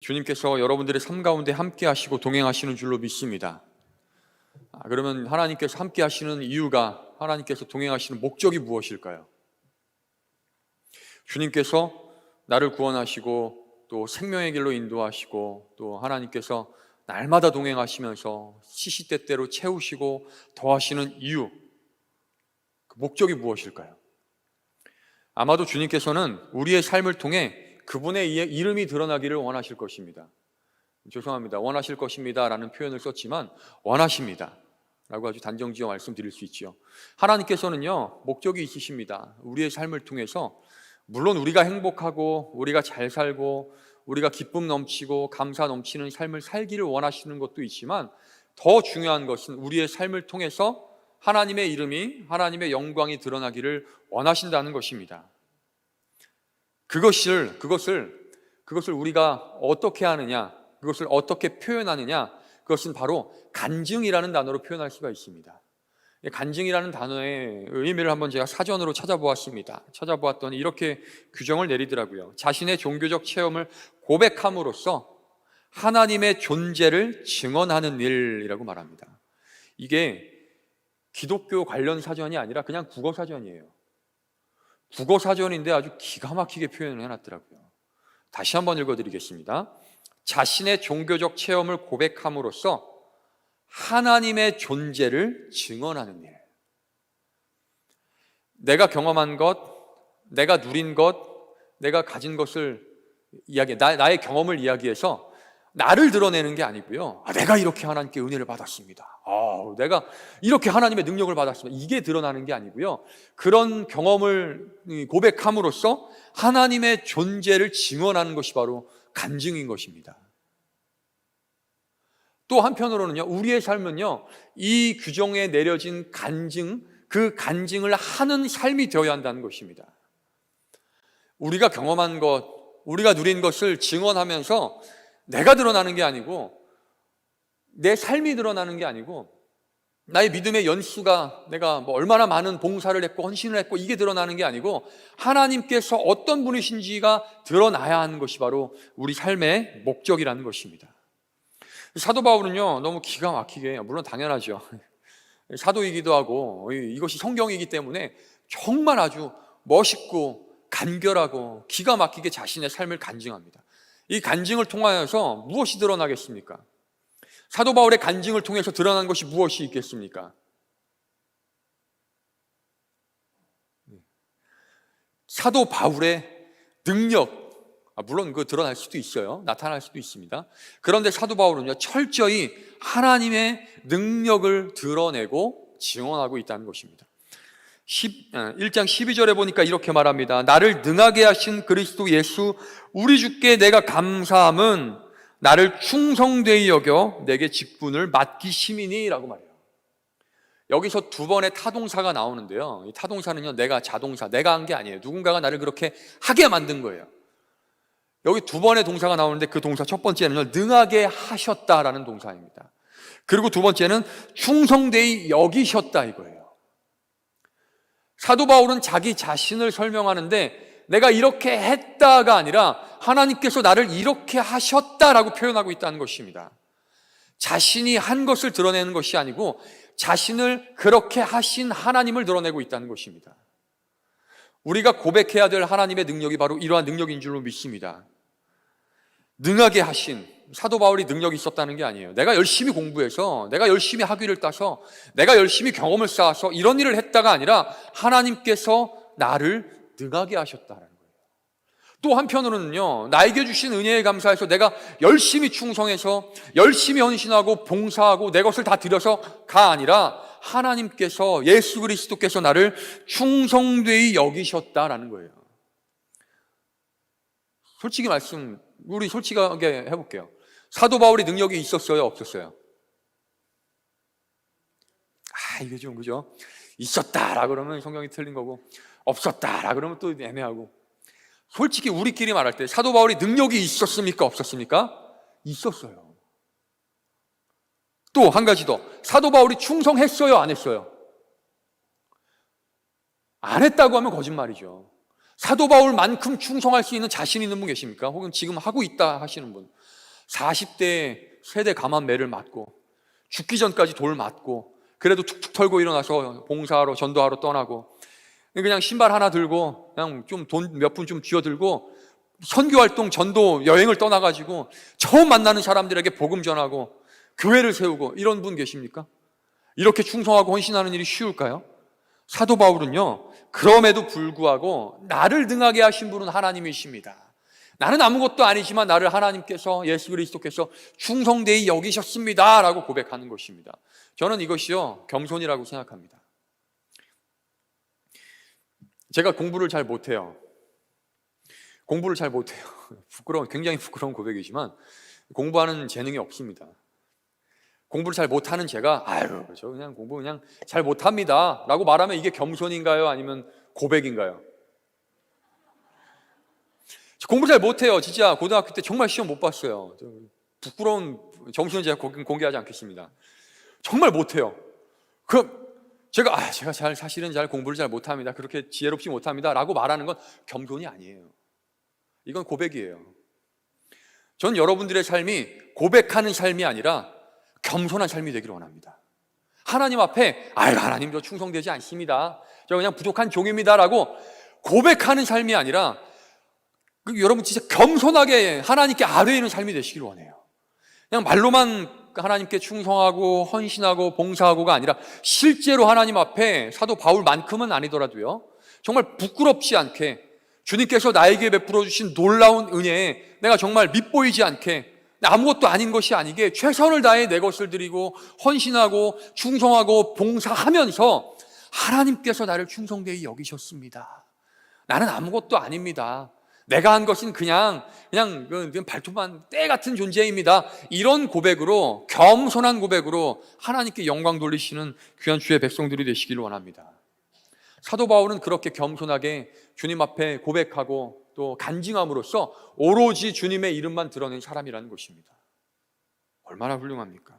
주님께서 여러분들의 삶 가운데 함께 하시고 동행하시는 줄로 믿습니다. 그러면 하나님께서 함께 하시는 이유가, 하나님께서 동행하시는 목적이 무엇일까요? 주님께서 나를 구원하시고 또 생명의 길로 인도하시고 또 하나님께서 날마다 동행하시면서 시시때때로 채우시고 더하시는 이유, 그 목적이 무엇일까요? 아마도 주님께서는 우리의 삶을 통해 그분의 이름이 드러나기를 원하실 것입니다. 죄송합니다. 원하실 것입니다 라는 표현을 썼지만 원하십니다 라고 아주 단정지어 말씀드릴 수 있죠. 하나님께서는요, 목적이 있으십니다. 우리의 삶을 통해서 물론 우리가 행복하고 우리가 잘 살고 우리가 기쁨 넘치고 감사 넘치는 삶을 살기를 원하시는 것도 있지만 더 중요한 것은 우리의 삶을 통해서 하나님의 이름이, 하나님의 영광이 드러나기를 원하신다는 것입니다. 그것을 우리가 어떻게 하느냐, 그것을 어떻게 표현하느냐, 그것은 바로 간증이라는 단어로 표현할 수가 있습니다. 간증이라는 단어의 의미를 한번 제가 사전으로 찾아보았더니 이렇게 규정을 내리더라고요. 자신의 종교적 체험을 고백함으로써 하나님의 존재를 증언하는 일이라고 말합니다. 이게 기독교 관련 사전이 아니라 그냥 국어 사전이에요. 국어 사전인데 아주 기가 막히게 표현을 해놨더라고요. 다시 한번 읽어드리겠습니다. 자신의 종교적 체험을 고백함으로써 하나님의 존재를 증언하는 일. 내가 경험한 것, 내가 누린 것, 내가 가진 것을 나의 경험을 이야기해서 나를 드러내는 게 아니고요. 내가 이렇게 하나님께 은혜를 받았습니다. 내가 이렇게 하나님의 능력을 받았습니다. 이게 드러나는 게 아니고요. 그런 경험을 고백함으로써 하나님의 존재를 증언하는 것이 바로 간증인 것입니다. 또 한편으로는요, 우리의 삶은요, 이 규정에 내려진 간증, 그 간증을 하는 삶이 되어야 한다는 것입니다. 우리가 경험한 것, 우리가 누린 것을 증언하면서 내가 드러나는 게 아니고, 내 삶이 드러나는 게 아니고, 나의 믿음의 연수가 내가 얼마나 많은 봉사를 했고 헌신을 했고 이게 드러나는 게 아니고 하나님께서 어떤 분이신지가 드러나야 하는 것이 바로 우리 삶의 목적이라는 것입니다. 사도 바울은요, 너무 기가 막히게, 물론 당연하죠, 사도이기도 하고 이것이 성경이기 때문에 정말 아주 멋있고 간결하고 기가 막히게 자신의 삶을 간증합니다. 이 간증을 통하여서 무엇이 드러나겠습니까? 사도 바울의 간증을 통해서 드러난 것이 무엇이 있겠습니까? 사도 바울의 능력, 물론 그 드러날 수도 있어요. 나타날 수도 있습니다. 그런데 사도 바울은요, 철저히 하나님의 능력을 드러내고 증언하고 있다는 것입니다. 1장 12절에 보니까 이렇게 말합니다. 나를 능하게 하신 그리스도 예수 우리 주께 내가 감사함은 나를 충성되이 여겨 내게 직분을 맡기심이니 라고 말해요. 여기서 두 번의 타동사가 나오는데요, 이 타동사는요, 내가 자동사, 내가 한 게 아니에요. 누군가가 나를 그렇게 하게 만든 거예요. 여기 두 번의 동사가 나오는데 그 동사 첫 번째는요, 능하게 하셨다라는 동사입니다. 그리고 두 번째는 충성되이 여기셨다 이거예요. 사도 바울은 자기 자신을 설명하는데 내가 이렇게 했다가 아니라 하나님께서 나를 이렇게 하셨다라고 표현하고 있다는 것입니다. 자신이 한 것을 드러내는 것이 아니고 자신을 그렇게 하신 하나님을 드러내고 있다는 것입니다. 우리가 고백해야 될 하나님의 능력이 바로 이러한 능력인 줄로 믿습니다. 능하게 하신, 사도 바울이 능력이 있었다는 게 아니에요. 내가 열심히 공부해서, 내가 열심히 학위를 따서, 내가 열심히 경험을 쌓아서 이런 일을 했다가 아니라 하나님께서 나를 능하게 하셨다는 거예요. 또 한편으로는요, 나에게 주신 은혜에 감사해서 내가 열심히 충성해서 열심히 헌신하고 봉사하고 내 것을 다 드려서가 아니라 하나님께서, 예수 그리스도께서 나를 충성되이 여기셨다라는 거예요. 우리 솔직하게 해볼게요. 사도 바울이 능력이 있었어요, 없었어요? 이게 좀 그죠? 있었다라 그러면 성경이 틀린 거고, 없었다라 그러면 또 애매하고. 솔직히 우리끼리 말할 때 사도 바울이 능력이 있었습니까, 없었습니까? 있었어요. 또 한 가지 더, 사도 바울이 충성했어요, 안 했어요? 안 했다고 하면 거짓말이죠. 사도 바울만큼 충성할 수 있는 자신 있는 분 계십니까? 혹은 지금 하고 있다 하시는 분, 40대에 세대 감한매를 맞고 죽기 전까지 돌 맞고 그래도 툭툭 털고 일어나서 봉사하러 전도하러 떠나고 그냥 신발 하나 들고 그냥 좀 돈 몇 푼 좀 쥐어들고 선교활동 전도 여행을 떠나가지고 처음 만나는 사람들에게 복음 전하고 교회를 세우고 이런 분 계십니까? 이렇게 충성하고 헌신하는 일이 쉬울까요? 사도 바울은요, 그럼에도 불구하고 나를 등하게 하신 분은 하나님이십니다. 나는 아무것도 아니지만 나를 하나님께서, 예수 그리스도께서 충성되이 여기셨습니다 라고 고백하는 것입니다. 저는 이것이요 겸손이라고 생각합니다. 제가 공부를 잘 못해요. 굉장히 부끄러운 고백이지만 공부하는 재능이 없습니다. 공부를 잘 못하는 제가 저 그냥 공부 그냥 잘 못합니다 라고 말하면 이게 겸손인가요? 아니면 고백인가요? 저 공부 잘 못해요. 진짜 고등학교 때 정말 시험 못 봤어요. 부끄러운 점수는 제가 공개하지 않겠습니다. 정말 못해요. 그럼 제가 사실은 잘 공부를 잘 못합니다, 그렇게 지혜롭지 못합니다 라고 말하는 건 겸손이 아니에요. 이건 고백이에요. 전 여러분들의 삶이 고백하는 삶이 아니라 겸손한 삶이 되기를 원합니다. 하나님 앞에 하나님 저 충성되지 않습니다, 저 그냥 부족한 종입니다 라고 고백하는 삶이 아니라 여러분 진짜 겸손하게 하나님께 아뢰이는 삶이 되시기를 원해요. 그냥 말로만 하나님께 충성하고 헌신하고 봉사하고가 아니라 실제로 하나님 앞에 사도 바울만큼은 아니더라도요 정말 부끄럽지 않게 주님께서 나에게 베풀어 주신 놀라운 은혜에 내가 정말 밉보이지 않게 아무것도 아닌 것이 아니게 최선을 다해 내 것을 드리고 헌신하고 충성하고 봉사하면서 하나님께서 나를 충성되이 여기셨습니다. 나는 아무것도 아닙니다. 내가 한 것은 그냥 발톱만 때 같은 존재입니다. 이런 고백으로, 겸손한 고백으로 하나님께 영광 돌리시는 귀한 주의 백성들이 되시기를 원합니다. 사도 바울은 그렇게 겸손하게 주님 앞에 고백하고 또 간증함으로써 오로지 주님의 이름만 드러낸 사람이라는 것입니다. 얼마나 훌륭합니까?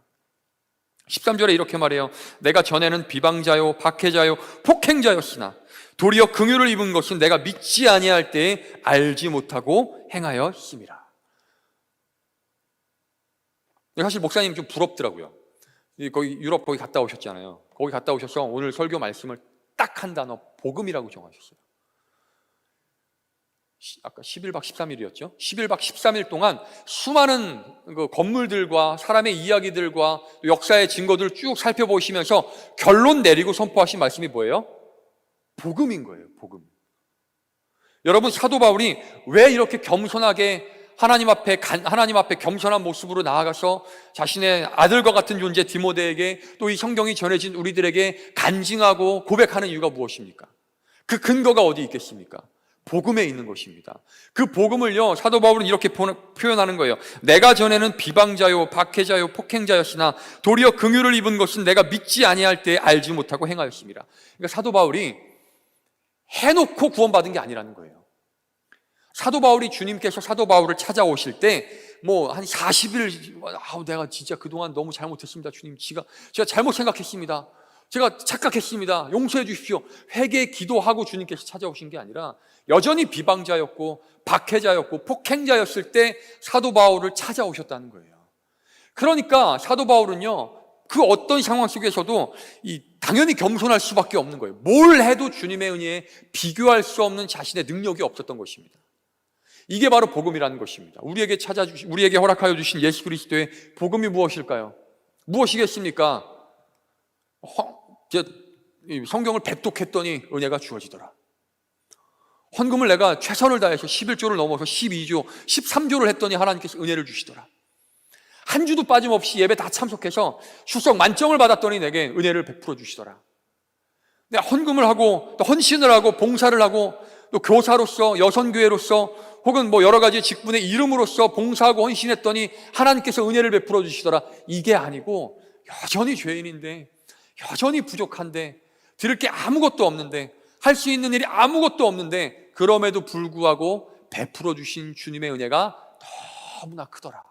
13절에 이렇게 말해요. 내가 전에는 비방자요 박해자요 폭행자였으나 도리어 긍휼을 입은 것은 내가 믿지 아니할 때에 알지 못하고 행하였음이라. 사실 목사님 좀 부럽더라고요. 거기 유럽 거기 갔다 오셨잖아요. 거기 갔다 오셔서 오늘 설교 말씀을 딱 한 단어 복음이라고 정하셨어요. 아까 11박 13일이었죠. 11박 13일 동안 수많은 건물들과 사람의 이야기들과 역사의 증거들을 쭉 살펴보시면서 결론 내리고 선포하신 말씀이 뭐예요? 복음인 거예요. 복음. 여러분, 사도 바울이 왜 이렇게 겸손하게 하나님 앞에 겸손한 모습으로 나아가서 자신의 아들과 같은 존재 디모데에게 또 이 성경이 전해진 우리들에게 간증하고 고백하는 이유가 무엇입니까? 그 근거가 어디 있겠습니까? 복음에 있는 것입니다. 그 복음을요 사도 바울은 이렇게 표현하는 거예요. 내가 전에는 비방자요 박해자요 폭행자였으나 도리어 긍휼을 입은 것은 내가 믿지 아니할 때에 알지 못하고 행하였습니다. 그러니까 사도 바울이 해놓고 구원받은 게 아니라는 거예요. 사도 바울이 주님께서 사도 바울을 찾아오실 때 한 40일 내가 진짜 그동안 너무 잘못했습니다. 주님, 제가 잘못 생각했습니다. 제가 착각했습니다. 용서해 주십시오. 회개 기도하고 주님께서 찾아오신 게 아니라 여전히 비방자였고 박해자였고 폭행자였을 때 사도 바울을 찾아오셨다는 거예요. 그러니까 사도 바울은요 그 어떤 상황 속에서도 당연히 겸손할 수밖에 없는 거예요. 뭘 해도 주님의 은혜에 비교할 수 없는 자신의 능력이 없었던 것입니다. 이게 바로 복음이라는 것입니다. 우리에게 허락하여 주신 예수 그리스도의 복음이 무엇일까요? 무엇이겠습니까? 성경을 배독했더니 은혜가 주어지더라. 헌금을 내가 최선을 다해서 11조를 넘어서 12조, 13조를 했더니 하나님께서 은혜를 주시더라. 한 주도 빠짐없이 예배 다 참석해서 출석 만점을 받았더니 내게 은혜를 베풀어 주시더라. 내가 헌금을 하고 또 헌신을 하고 봉사를 하고 또 교사로서 여선교회로서 혹은 여러 가지 직분의 이름으로서 봉사하고 헌신했더니 하나님께서 은혜를 베풀어 주시더라. 이게 아니고 여전히 죄인인데 여전히 부족한데 드릴 게 아무것도 없는데 할 수 있는 일이 아무것도 없는데 그럼에도 불구하고 베풀어 주신 주님의 은혜가 너무나 크더라.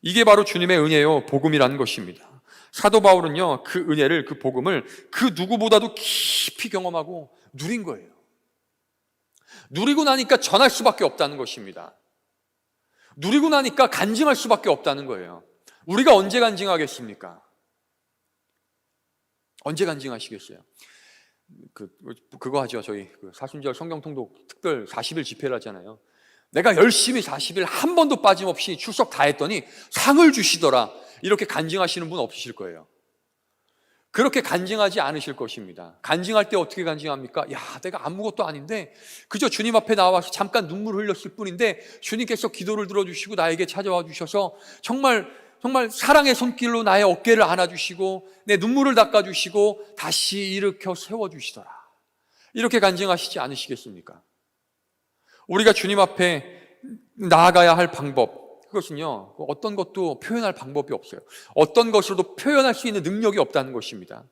이게 바로 주님의 은혜요 복음이라는 것입니다. 사도 바울은요 그 은혜를, 그 복음을 그 누구보다도 깊이 경험하고 누린 거예요. 누리고 나니까 전할 수밖에 없다는 것입니다. 누리고 나니까 간증할 수밖에 없다는 거예요. 우리가 언제 간증하겠습니까? 언제 간증하시겠어요? 그거 하죠. 저희 사순절 성경통독 특별 40일 집회를 하잖아요. 내가 열심히 40일 한 번도 빠짐없이 출석 다 했더니 상을 주시더라. 이렇게 간증하시는 분 없으실 거예요. 그렇게 간증하지 않으실 것입니다. 간증할 때 어떻게 간증합니까? 야, 내가 아무것도 아닌데 그저 주님 앞에 나와서 잠깐 눈물 흘렸을 뿐인데 주님께서 기도를 들어주시고 나에게 찾아와 주셔서 정말 사랑의 손길로 나의 어깨를 안아주시고 내 눈물을 닦아주시고 다시 일으켜 세워주시더라. 이렇게 간증하시지 않으시겠습니까? 우리가 주님 앞에 나아가야 할 방법, 그것은요, 어떤 것도 표현할 방법이 없어요. 어떤 것으로도 표현할 수 있는 능력이 없다는 것입니다.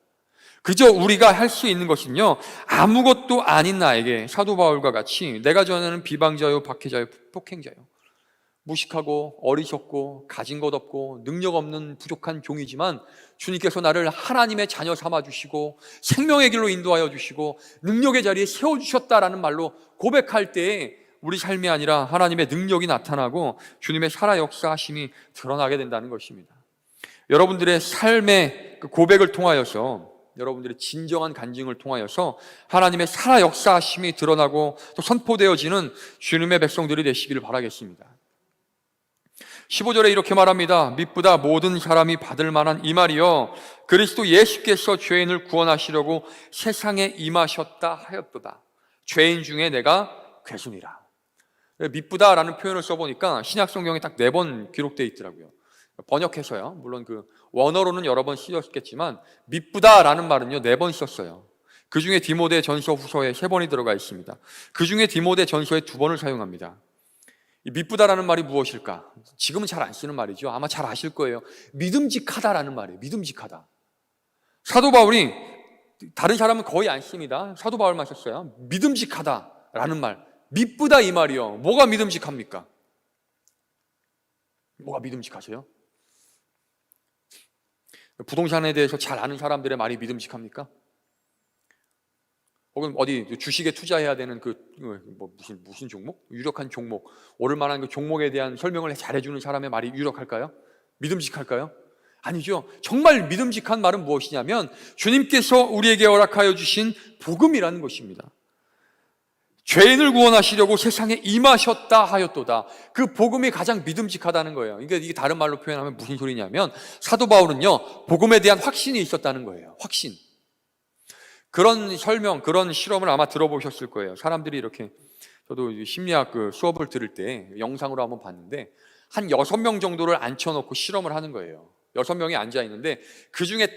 그저 우리가 할 수 있는 것은요, 아무것도 아닌 나에게 사도 바울과 같이 내가 전하는 비방자요, 박해자요, 폭행자요, 무식하고 어리석고 가진 것 없고 능력 없는 부족한 종이지만 주님께서 나를 하나님의 자녀 삼아주시고 생명의 길로 인도하여 주시고 능력의 자리에 세워주셨다라는 말로 고백할 때에 우리 삶이 아니라 하나님의 능력이 나타나고 주님의 살아 역사하심이 드러나게 된다는 것입니다. 여러분들의 삶의 그 고백을 통하여서, 여러분들의 진정한 간증을 통하여서 하나님의 살아 역사하심이 드러나고 또 선포되어지는 주님의 백성들이 되시기를 바라겠습니다. 15절에 이렇게 말합니다. 미쁘다 모든 사람이 받을 만한 이 말이요, 그리스도 예수께서 죄인을 구원하시려고 세상에 임하셨다 하였도다. 죄인 중에 내가 괴순이라. 미쁘다라는 표현을 써보니까 신약 성경에 딱 4번 기록되어 있더라고요. 번역해서요. 물론 그 원어로는 여러 번 쓰였겠지만 미쁘다라는 말은요 4번 썼어요. 그 중에 디모데 전서 후서에 3번이 들어가 있습니다. 그 중에 디모데 전서에 2번을 사용합니다. 이 미쁘다라는 말이 무엇일까? 지금은 잘 안 쓰는 말이죠. 아마 잘 아실 거예요. 믿음직하다라는 말이에요. 믿음직하다. 사도 바울이, 다른 사람은 거의 안 씁니다. 사도 바울만 썼어요. 믿음직하다라는 말, 미쁘다 이 말이요. 뭐가 믿음직합니까? 뭐가 믿음직하세요? 부동산에 대해서 잘 아는 사람들의 말이 믿음직합니까? 혹은 어디 주식에 투자해야 되는 무슨 종목? 유력한 종목, 오를 만한 그 종목에 대한 설명을 잘해주는 사람의 말이 유력할까요? 믿음직할까요? 아니죠. 정말 믿음직한 말은 무엇이냐면 주님께서 우리에게 허락하여 주신 복음이라는 것입니다. 죄인을 구원하시려고 세상에 임하셨다 하였도다. 그 복음이 가장 믿음직하다는 거예요. 이게 다른 말로 표현하면 무슨 소리냐면 사도 바울은요, 복음에 대한 확신이 있었다는 거예요. 확신. 그런 설명, 그런 실험을 아마 들어보셨을 거예요. 사람들이 이렇게, 저도 심리학 수업을 들을 때 영상으로 한번 봤는데 한 6명 정도를 앉혀놓고 실험을 하는 거예요. 6명이 앉아 있는데 그 중에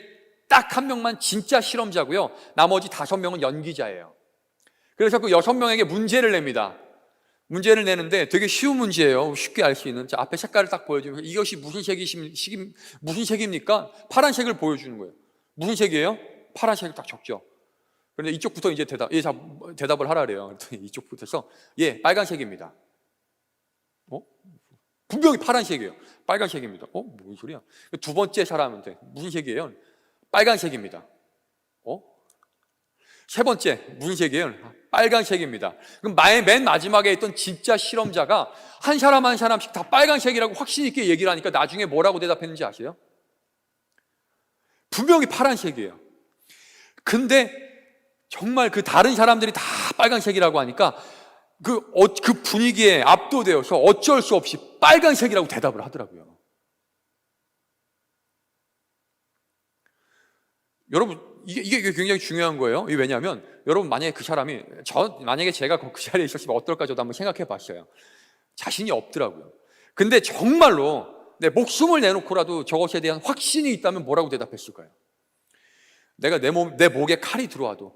딱 1명만 진짜 실험자고요. 나머지 5명은 연기자예요. 그래서 그 6명에게 문제를 냅니다. 문제를 내는데 되게 쉬운 문제예요. 쉽게 알 수 있는. 자, 앞에 색깔을 딱 보여주면 이것이 무슨 색입니까? 파란색을 보여주는 거예요. 무슨 색이에요? 파란색을 딱 적죠. 그런데 이쪽부터 이제 대답을 하라 그래요. 그랬더니 이쪽부터 해서 빨간색입니다. 분명히 파란색이에요. 빨간색입니다. 무슨 소리야? 두 번째 사람한테 무슨 색이에요? 빨간색입니다. 세 번째 무슨 색이에요? 빨간색입니다. 그럼 맨 마지막에 있던 진짜 실험자가 한 사람 한 사람씩 다 빨간색이라고 확신 있게 얘기를 하니까 나중에 뭐라고 대답했는지 아세요? 분명히 파란색이에요. 근데 정말 그 다른 사람들이 다 빨간색이라고 하니까 그 분위기에 압도되어서 어쩔 수 없이 빨간색이라고 대답을 하더라고요. 여러분, 이게 굉장히 중요한 거예요. 이게 왜냐하면 여러분, 만약에 만약에 제가 그 자리에 있었으면 어떨까 저도 한번 생각해 봤어요. 자신이 없더라고요. 근데 정말로 내 목숨을 내놓고라도 저것에 대한 확신이 있다면 뭐라고 대답했을까요? 내가 내 목에 칼이 들어와도,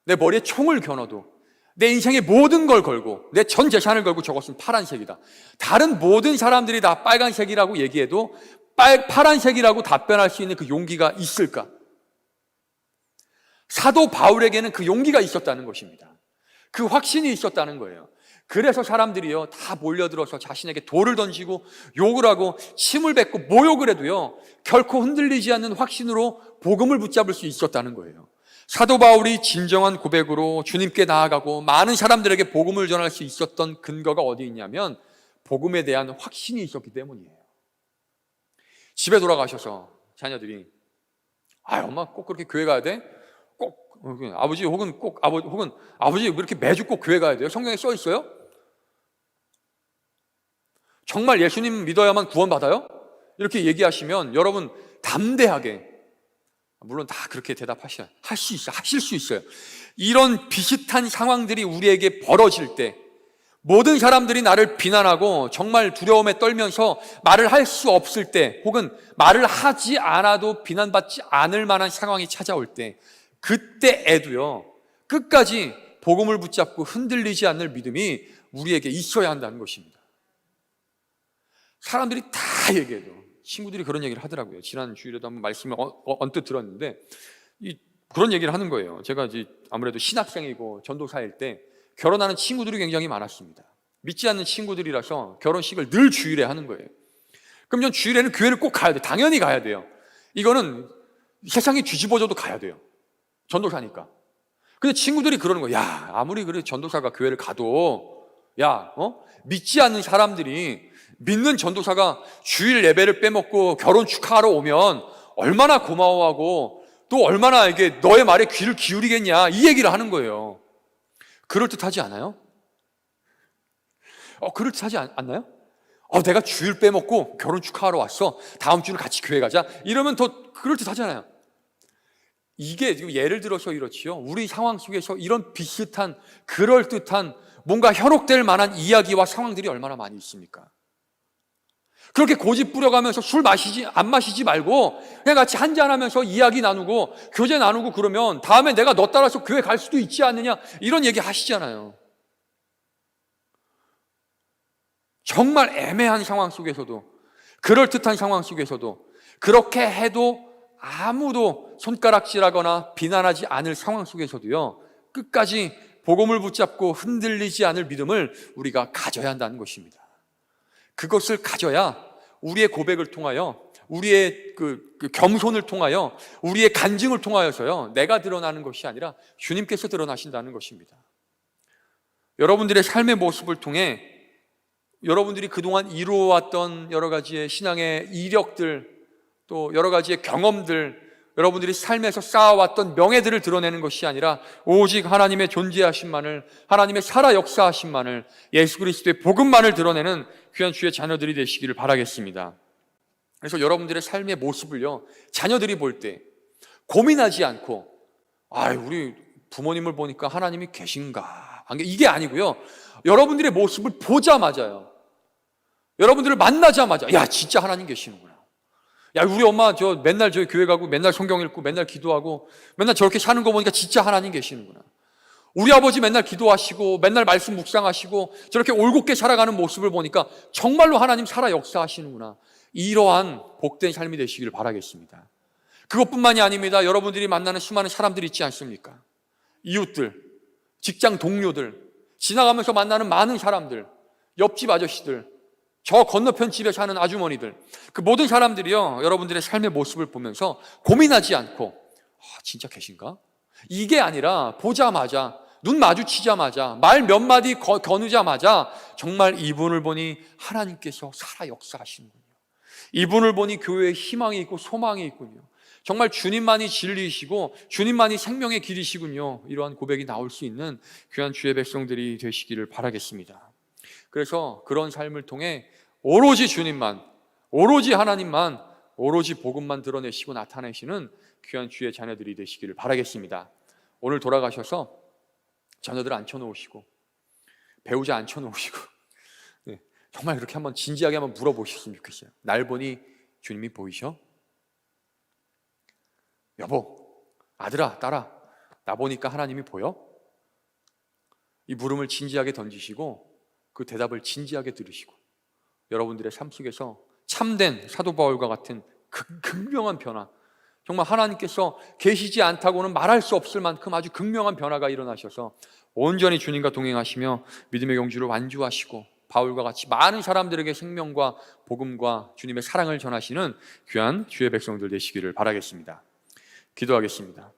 내 머리에 총을 겨눠도, 내 인생의 모든 걸 걸고, 내 전 재산을 걸고 저것은 파란색이다. 다른 모든 사람들이 다 빨간색이라고 얘기해도 파란색이라고 답변할 수 있는 그 용기가 있을까? 사도 바울에게는 그 용기가 있었다는 것입니다. 그 확신이 있었다는 거예요. 그래서 사람들이요, 다 몰려들어서 자신에게 돌을 던지고 욕을 하고 침을 뱉고 모욕을 해도요, 결코 흔들리지 않는 확신으로 복음을 붙잡을 수 있었다는 거예요. 사도 바울이 진정한 고백으로 주님께 나아가고 많은 사람들에게 복음을 전할 수 있었던 근거가 어디 있냐면 복음에 대한 확신이 있었기 때문이에요. 집에 돌아가셔서 자녀들이 엄마 꼭 그렇게 교회 가야 돼? 꼭 아버지 혹은 꼭 아버지 혹은 아버지 왜 이렇게 매주 꼭 교회 가야 돼요? 성경에 써 있어요? 정말 예수님 믿어야만 구원받아요? 이렇게 얘기하시면 여러분 담대하게, 물론 다 그렇게 하실 수 있어요. 이런 비슷한 상황들이 우리에게 벌어질 때, 모든 사람들이 나를 비난하고 정말 두려움에 떨면서 말을 할 수 없을 때, 혹은 말을 하지 않아도 비난받지 않을 만한 상황이 찾아올 때, 그때에도요 끝까지 복음을 붙잡고 흔들리지 않을 믿음이 우리에게 있어야 한다는 것입니다. 사람들이 다 얘기해도, 친구들이 그런 얘기를 하더라고요. 지난 주일에도 한번 말씀을 언뜻 들었는데 그런 얘기를 하는 거예요. 제가 이제 아무래도 신학생이고 전도사일 때 결혼하는 친구들이 굉장히 많았습니다. 믿지 않는 친구들이라서 결혼식을 늘 주일에 하는 거예요. 그럼 전 주일에는 교회를 꼭 가야 돼요. 당연히 가야 돼요. 이거는 세상이 뒤집어져도 가야 돼요. 전도사니까. 근데 친구들이 그러는 거예요. 야, 아무리 그래 전도사가 교회를 가도 믿지 않는 사람들이 믿는 전도사가 주일 예배를 빼먹고 결혼 축하하러 오면 얼마나 고마워하고 또 얼마나 이게 너의 말에 귀를 기울이겠냐, 이 얘기를 하는 거예요. 그럴듯하지 않아요? 그럴듯하지 않나요? 내가 주일 빼먹고 결혼 축하하러 왔어. 다음 주는 같이 교회 가자. 이러면 더 그럴듯하잖아요. 이게 지금 예를 들어서 이렇지요. 우리 상황 속에서 이런 비슷한 그럴듯한 뭔가 현혹될 만한 이야기와 상황들이 얼마나 많이 있습니까? 그렇게 고집 부려가면서 안 마시지 말고 그냥 같이 한잔하면서 이야기 나누고 교제 나누고 그러면 다음에 내가 너 따라서 교회 갈 수도 있지 않느냐, 이런 얘기 하시잖아요. 정말 애매한 상황 속에서도, 그럴듯한 상황 속에서도, 그렇게 해도 아무도 손가락질하거나 비난하지 않을 상황 속에서도요 끝까지 복음을 붙잡고 흔들리지 않을 믿음을 우리가 가져야 한다는 것입니다. 그것을 가져야 우리의 고백을 통하여, 우리의 그 겸손을 통하여, 우리의 간증을 통하여서요 내가 드러나는 것이 아니라 주님께서 드러나신다는 것입니다. 여러분들의 삶의 모습을 통해 여러분들이 그동안 이루어왔던 여러 가지의 신앙의 이력들, 또 여러 가지의 경험들, 여러분들이 삶에서 쌓아왔던 명예들을 드러내는 것이 아니라 오직 하나님의 존재하심만을, 하나님의 살아 역사하심만을, 예수 그리스도의 복음만을 드러내는 귀한 주의 자녀들이 되시기를 바라겠습니다. 그래서 여러분들의 삶의 모습을요 자녀들이 볼 때 고민하지 않고 우리 부모님을 보니까 하나님이 계신가, 이게 아니고요, 여러분들의 모습을 보자마자요, 여러분들을 만나자마자 야, 진짜 하나님 계시는구나. 야, 우리 엄마 맨날 교회 가고 맨날 성경 읽고 맨날 기도하고 맨날 저렇게 사는 거 보니까 진짜 하나님 계시는구나. 우리 아버지 맨날 기도하시고 맨날 말씀 묵상하시고 저렇게 올곧게 살아가는 모습을 보니까 정말로 하나님 살아 역사하시는구나. 이러한 복된 삶이 되시기를 바라겠습니다. 그것뿐만이 아닙니다. 여러분들이 만나는 수많은 사람들이 있지 않습니까? 이웃들, 직장 동료들, 지나가면서 만나는 많은 사람들, 옆집 아저씨들, 저 건너편 집에 사는 아주머니들, 그 모든 사람들이요 여러분들의 삶의 모습을 보면서 고민하지 않고 진짜 계신가? 이게 아니라 보자마자, 눈 마주치자마자, 말 몇 마디 거누자마자 정말 이분을 보니 하나님께서 살아 역사하시는군요. 이분을 보니 교회에 희망이 있고 소망이 있군요. 정말 주님만이 진리이시고 주님만이 생명의 길이시군요. 이러한 고백이 나올 수 있는 귀한 주의 백성들이 되시기를 바라겠습니다. 그래서 그런 삶을 통해 오로지 주님만, 오로지 하나님만, 오로지 복음만 드러내시고 나타내시는 귀한 주의 자녀들이 되시기를 바라겠습니다. 오늘 돌아가셔서 자녀들 앉혀놓으시고 배우자 앉혀놓으시고 정말 그렇게 한번 진지하게 한번 물어보셨으면 좋겠어요. 날 보니 주님이 보이셔? 여보, 아들아, 딸아, 나 보니까 하나님이 보여? 이 물음을 진지하게 던지시고 그 대답을 진지하게 들으시고 여러분들의 삶 속에서 참된 사도 바울과 같은 극명한 변화, 정말 하나님께서 계시지 않다고는 말할 수 없을 만큼 아주 극명한 변화가 일어나셔서 온전히 주님과 동행하시며 믿음의 경주를 완주하시고 바울과 같이 많은 사람들에게 생명과 복음과 주님의 사랑을 전하시는 귀한 주의 백성들 되시기를 바라겠습니다. 기도하겠습니다.